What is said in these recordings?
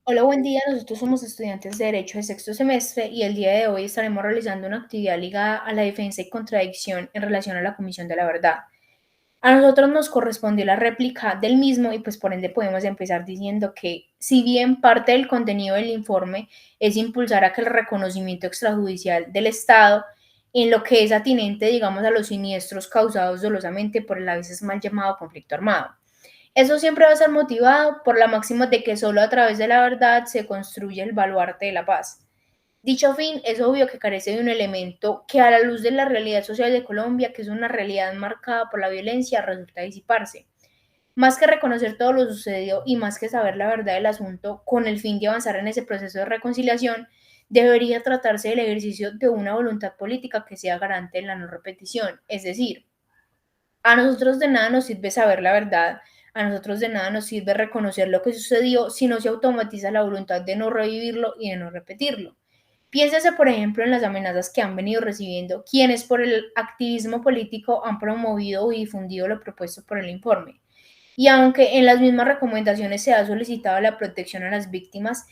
Hola, buen día. Nosotros somos estudiantes de Derecho de sexto semestre y el día de hoy estaremos realizando una actividad ligada a la defensa y contradicción en relación a la Comisión de la Verdad. A nosotros nos correspondió la réplica del mismo y pues por ende podemos empezar diciendo que si bien parte del contenido del informe es impulsar a que el reconocimiento extrajudicial del Estado en lo que es atinente, digamos, a los siniestros causados dolosamente por el a veces mal llamado conflicto armado. Eso siempre va a ser motivado por la máxima de que solo a través de la verdad se construye el baluarte de la paz. Dicho fin es obvio que carece de un elemento que a la luz de la realidad social de Colombia, que es una realidad marcada por la violencia, resulta disiparse. Más que reconocer todo lo sucedido y más que saber la verdad del asunto con el fin de avanzar en ese proceso de reconciliación, debería tratarse del ejercicio de una voluntad política que sea garante de la no repetición. Es decir, a nosotros de nada nos sirve saber la verdad, a nosotros de nada nos sirve reconocer lo que sucedió si no se automatiza la voluntad de no revivirlo y de no repetirlo. Piénsese, por ejemplo, en las amenazas que han venido recibiendo quienes por el activismo político han promovido y difundido lo propuesto por el informe. Y aunque en las mismas recomendaciones se ha solicitado la protección a las víctimas,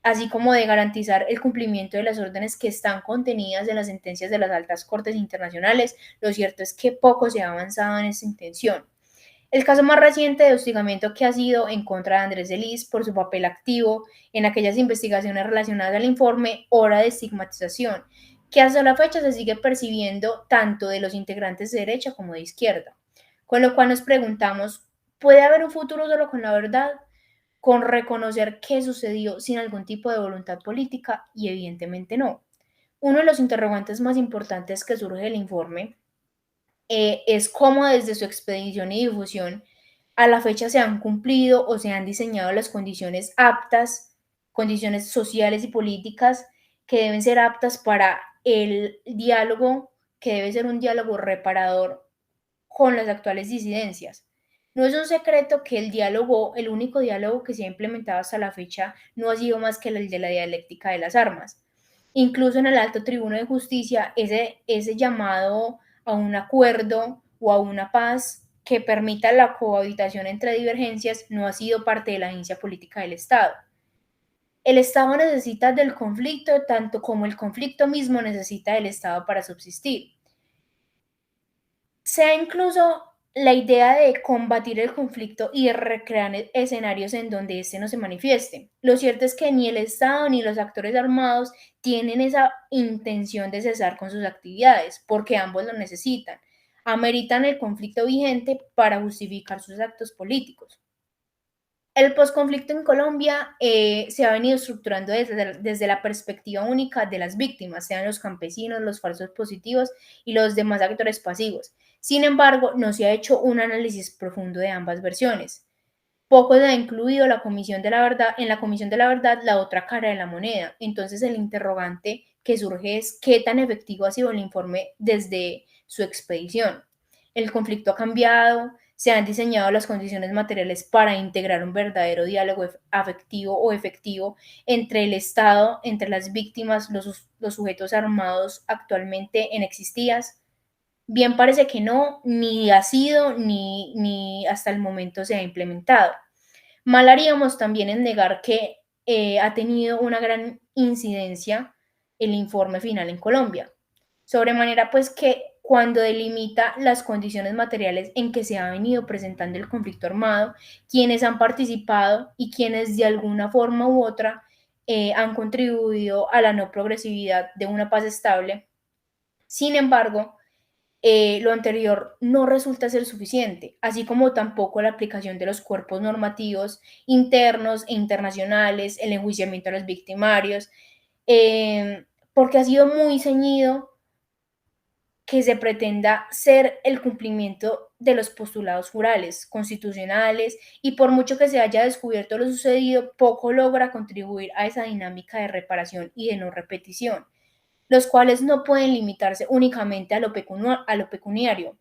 así como de garantizar el cumplimiento de las órdenes que están contenidas en las sentencias de las altas cortes internacionales, lo cierto es que poco se ha avanzado en esa intención. El caso más reciente de hostigamiento que ha sido en contra de Andrés Delis por su papel activo en aquellas investigaciones relacionadas al informe Hora de Estigmatización, que hasta la fecha se sigue percibiendo tanto de los integrantes de derecha como de izquierda. Con lo cual nos preguntamos, ¿puede haber un futuro solo con la verdad? Con reconocer qué sucedió sin algún tipo de voluntad política y evidentemente no. Uno de los interrogantes más importantes que surge del informe es cómo desde su expedición y difusión a la fecha se han cumplido o se han diseñado las condiciones aptas, condiciones sociales y políticas que deben ser aptas para el diálogo, que debe ser un diálogo reparador con las actuales disidencias. No es un secreto que el diálogo, el único diálogo que se ha implementado hasta la fecha, no ha sido más que el de la dialéctica de las armas. Incluso en el Alto Tribuno de Justicia, ese llamado a un acuerdo o a una paz que permita la cohabitación entre divergencias no ha sido parte de la agencia política del Estado. El Estado necesita del conflicto tanto como el conflicto mismo necesita del Estado para subsistir. Se ha incluso la idea de combatir el conflicto y de recrear escenarios en donde este no se manifieste. Lo cierto es que ni el Estado ni los actores armados tienen esa intención de cesar con sus actividades, porque ambos lo necesitan. Ameritan el conflicto vigente para justificar sus actos políticos. El posconflicto en Colombia se ha venido estructurando desde la perspectiva única de las víctimas, sean los campesinos, los falsos positivos y los demás actores pasivos. Sin embargo, no se ha hecho un análisis profundo de ambas versiones. Poco se ha incluido la Comisión de la Verdad, en la Comisión de la Verdad la otra cara de la moneda. Entonces el interrogante que surge es qué tan efectivo ha sido el informe desde su expedición. El conflicto ha cambiado, se han diseñado las condiciones materiales para integrar un verdadero diálogo afectivo o efectivo entre el Estado, entre las víctimas, los sujetos armados actualmente en existías. Bien parece que no, ni ha sido, ni hasta el momento se ha implementado. Mal haríamos también en negar que ha tenido una gran incidencia el informe final en Colombia. Sobremanera, pues que cuando delimita las condiciones materiales en que se ha venido presentando el conflicto armado, quienes han participado y quienes de alguna forma u otra han contribuido a la no progresividad de una paz estable. Sin embargo, lo anterior no resulta ser suficiente, así como tampoco la aplicación de los cuerpos normativos internos e internacionales, el enjuiciamiento a los victimarios, porque ha sido muy ceñido que se pretenda ser el cumplimiento de los postulados jurales, constitucionales, y por mucho que se haya descubierto lo sucedido, poco logra contribuir a esa dinámica de reparación y de no repetición, los cuales no pueden limitarse únicamente a lo pecuniario,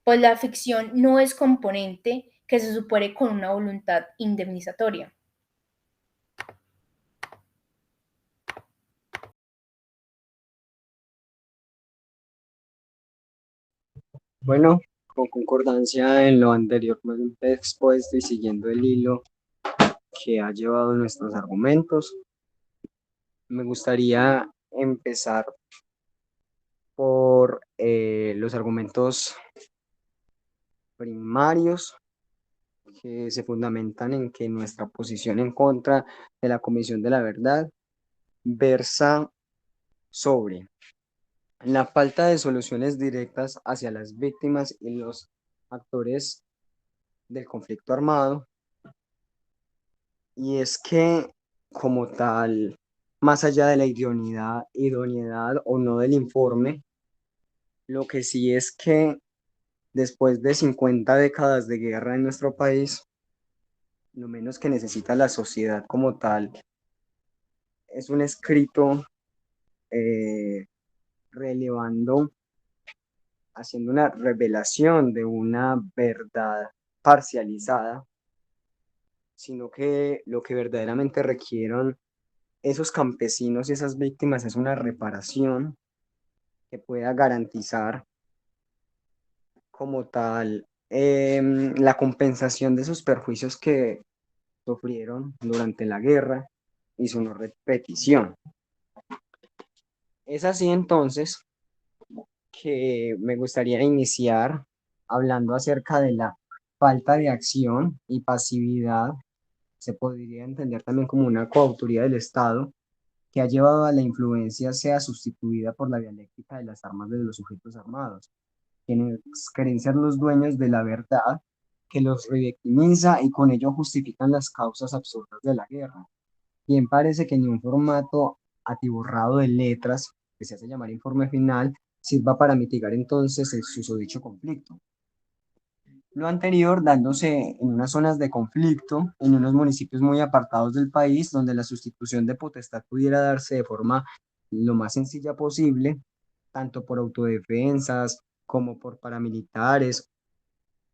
pues la ficción no es componente que se supere con una voluntad indemnizatoria. Bueno, con concordancia en lo anteriormente expuesto y siguiendo el hilo que ha llevado nuestros argumentos. Me gustaría empezar por los argumentos primarios que se fundamentan en que nuestra posición en contra de la Comisión de la Verdad versa sobre la falta de soluciones directas hacia las víctimas y los actores del conflicto armado. Y es que, como tal, más allá de la idoneidad o no del informe, lo que sí es que después de 50 décadas de guerra en nuestro país, lo menos que necesita la sociedad como tal es un escrito eh, relevando, haciendo una revelación de una verdad parcializada, sino que lo que verdaderamente requieren esos campesinos y esas víctimas es una reparación que pueda garantizar como tal la compensación de esos perjuicios que sufrieron durante la guerra y su no repetición. Es así entonces que me gustaría iniciar hablando acerca de la falta de acción y pasividad. Se podría entender también como una coautoría del Estado que ha llevado a la influencia sea sustituida por la dialéctica de las armas de los sujetos armados, quienes creen ser los dueños de la verdad, que los revictimiza y con ello justifican las causas absurdas de la guerra. Bien parece que ni un formato atiborrado de letras, que se hace llamar informe final, sirva para mitigar entonces el susodicho conflicto. Lo anterior dándose en unas zonas de conflicto, en unos municipios muy apartados del país, donde la sustitución de potestad pudiera darse de forma lo más sencilla posible, tanto por autodefensas como por paramilitares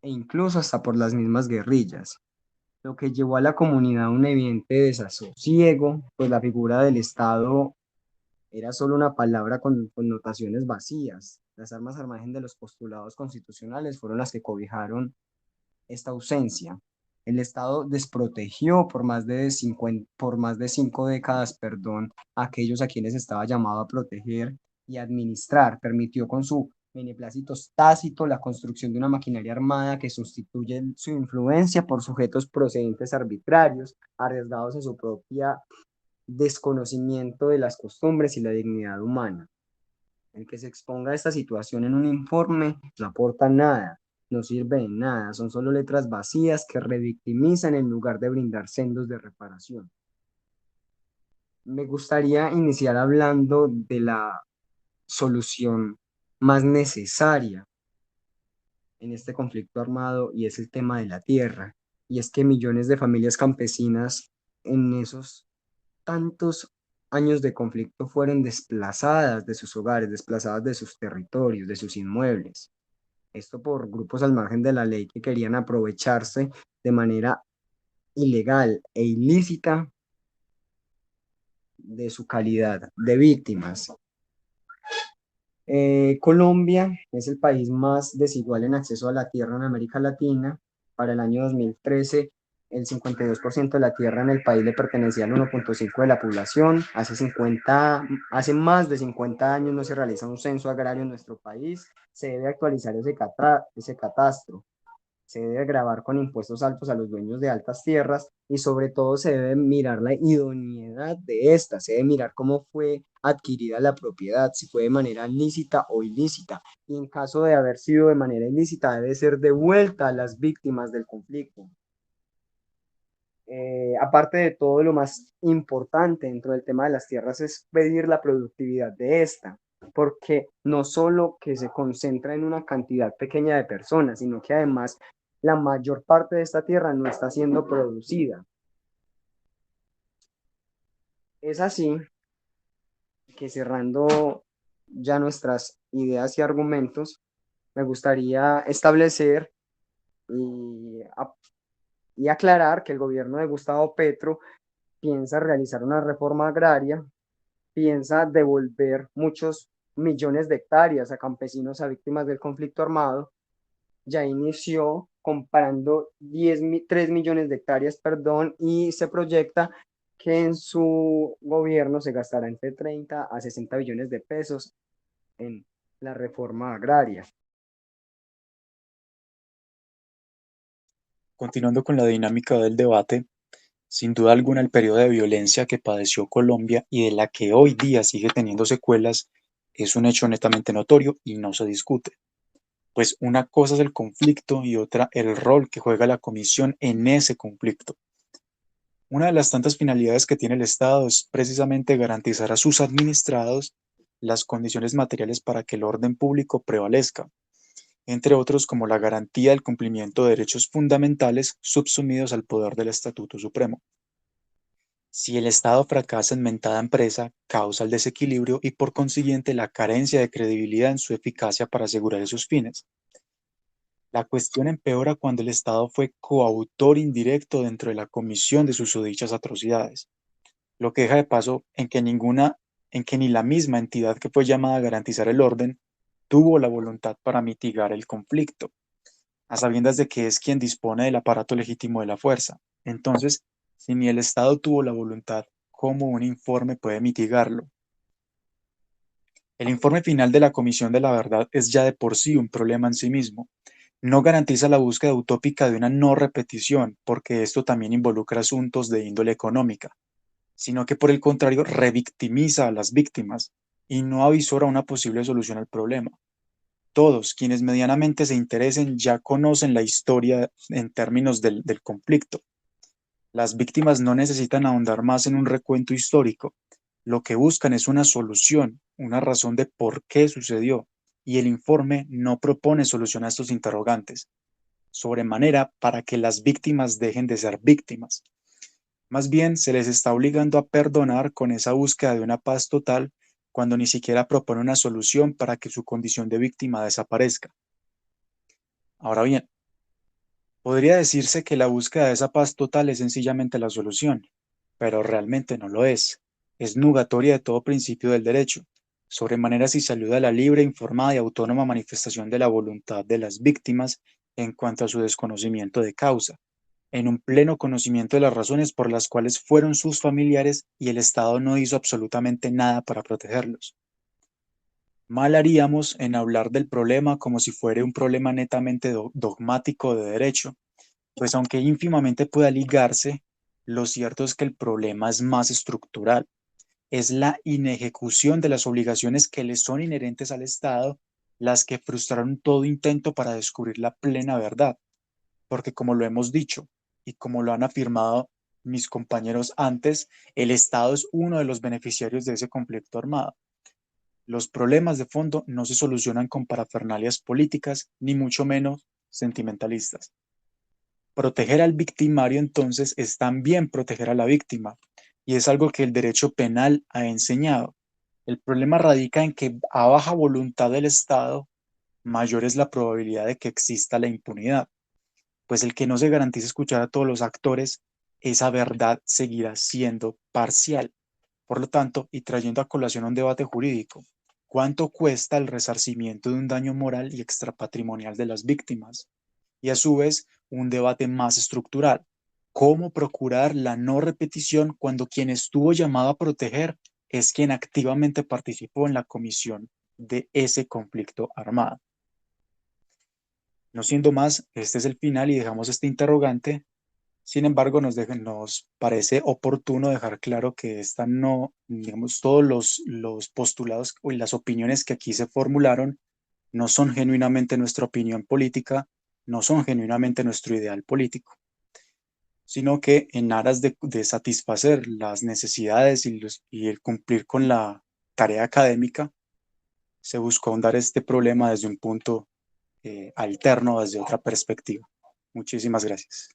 e incluso hasta por las mismas guerrillas, lo que llevó a la comunidad a un evidente desasosiego, pues la figura del Estado era solo una palabra con connotaciones vacías. Las armas al margen de los postulados constitucionales fueron las que cobijaron esta ausencia. El Estado desprotegió por más de 5 décadas, a aquellos a quienes estaba llamado a proteger y administrar. Permitió con su beneplácito tácito la construcción de una maquinaria armada que sustituye su influencia por sujetos procedentes arbitrarios, arriesgados a su propia desconocimiento de las costumbres y la dignidad humana. El que se exponga a esta situación en un informe no aporta nada, no sirve de nada, son solo letras vacías que revictimizan en lugar de brindar sendos de reparación. Me gustaría iniciar hablando de la solución más necesaria en este conflicto armado y es el tema de la tierra. Y es que millones de familias campesinas en esos tantos años de conflicto fueron desplazadas de sus hogares, desplazadas de sus territorios, de sus inmuebles. Esto por grupos al margen de la ley que querían aprovecharse de manera ilegal e ilícita de su calidad de víctimas. Colombia es el país más desigual en acceso a la tierra en América Latina. Para el año 2013, el 52% de la tierra en el país le pertenecía al 1,5% de la población. Hace más de 50 años no se realiza un censo agrario en nuestro país. Se debe actualizar ese catastro. Se debe grabar con impuestos altos a los dueños de altas tierras y sobre todo se debe mirar la idoneidad de esta, se debe mirar cómo fue adquirida la propiedad, si fue de manera lícita o ilícita, y en caso de haber sido de manera ilícita debe ser devuelta a las víctimas del conflicto. Aparte de todo, lo más importante dentro del tema de las tierras es pedir la productividad de esta, porque no solo que se concentra en una cantidad pequeña de personas, sino que además la mayor parte de esta tierra no está siendo producida. Es así que cerrando ya nuestras ideas y argumentos, me gustaría establecer y, y aclarar que el gobierno de Gustavo Petro piensa realizar una reforma agraria, piensa devolver muchos millones de hectáreas a campesinos, a víctimas del conflicto armado, ya inició comparando 3 millones de hectáreas, perdón, y se proyecta que en su gobierno se gastará entre 30 a 60 billones de pesos en la reforma agraria. Continuando con la dinámica del debate, sin duda alguna el periodo de violencia que padeció Colombia y de la que hoy día sigue teniendo secuelas es un hecho netamente notorio y no se discute. Pues una cosa es el conflicto y otra el rol que juega la comisión en ese conflicto. Una de las tantas finalidades que tiene el Estado es precisamente garantizar a sus administrados las condiciones materiales para que el orden público prevalezca, entre otros como la garantía del cumplimiento de derechos fundamentales subsumidos al poder del Estatuto Supremo. Si el Estado fracasa en mentada empresa, causa el desequilibrio y por consiguiente la carencia de credibilidad en su eficacia para asegurar esos fines. La cuestión empeora cuando el Estado fue coautor indirecto dentro de la comisión de susodichas atrocidades, lo que deja de paso en que ni la misma entidad que fue llamada a garantizar el orden tuvo la voluntad para mitigar el conflicto, a sabiendas de que es quien dispone del aparato legítimo de la fuerza. Entonces, si ni el Estado tuvo la voluntad, ¿cómo un informe puede mitigarlo? El informe final de la Comisión de la Verdad es ya de por sí un problema en sí mismo. No garantiza la búsqueda utópica de una no repetición, porque esto también involucra asuntos de índole económica, sino que por el contrario revictimiza a las víctimas y no avisora una posible solución al problema. Todos quienes medianamente se interesen ya conocen la historia en términos del conflicto. Las víctimas no necesitan ahondar más en un recuento histórico. Lo que buscan es una solución, una razón de por qué sucedió, y el informe no propone solución a estos interrogantes, sobremanera para que las víctimas dejen de ser víctimas. Más bien se les está obligando a perdonar con esa búsqueda de una paz total cuando ni siquiera propone una solución para que su condición de víctima desaparezca. Ahora bien, podría decirse que la búsqueda de esa paz total es sencillamente la solución, pero realmente no lo es. Es nugatoria de todo principio del derecho, sobremanera si se alude a la libre, informada y autónoma manifestación de la voluntad de las víctimas en cuanto a su desconocimiento de causa, en un pleno conocimiento de las razones por las cuales fueron sus familiares y el Estado no hizo absolutamente nada para protegerlos. Mal haríamos en hablar del problema como si fuera un problema netamente dogmático de derecho, pues aunque ínfimamente pueda ligarse, lo cierto es que el problema es más estructural. Es la inejecución de las obligaciones que le son inherentes al Estado las que frustraron todo intento para descubrir la plena verdad, porque como lo hemos dicho y como lo han afirmado mis compañeros antes, el Estado es uno de los beneficiarios de ese conflicto armado. Los problemas de fondo no se solucionan con parafernalias políticas, ni mucho menos sentimentalistas. Proteger al victimario entonces es también proteger a la víctima, y es algo que el derecho penal ha enseñado. El problema radica en que a baja voluntad del Estado, mayor es la probabilidad de que exista la impunidad, pues el que no se garantice escuchar a todos los actores, esa verdad seguirá siendo parcial. Por lo tanto, y trayendo a colación un debate jurídico, ¿cuánto cuesta el resarcimiento de un daño moral y extrapatrimonial de las víctimas? Y a su vez, un debate más estructural. ¿Cómo procurar la no repetición cuando quien estuvo llamado a proteger es quien activamente participó en la comisión de ese conflicto armado? No siendo más, este es el final y dejamos este interrogante. Sin embargo, nos parece oportuno dejar claro que esta no, digamos, todos los postulados y las opiniones que aquí se formularon no son genuinamente nuestra opinión política, no son genuinamente nuestro ideal político, sino que en aras de satisfacer las necesidades y el cumplir con la tarea académica, se buscó ahondar este problema desde un punto alterno, desde otra perspectiva. Muchísimas gracias.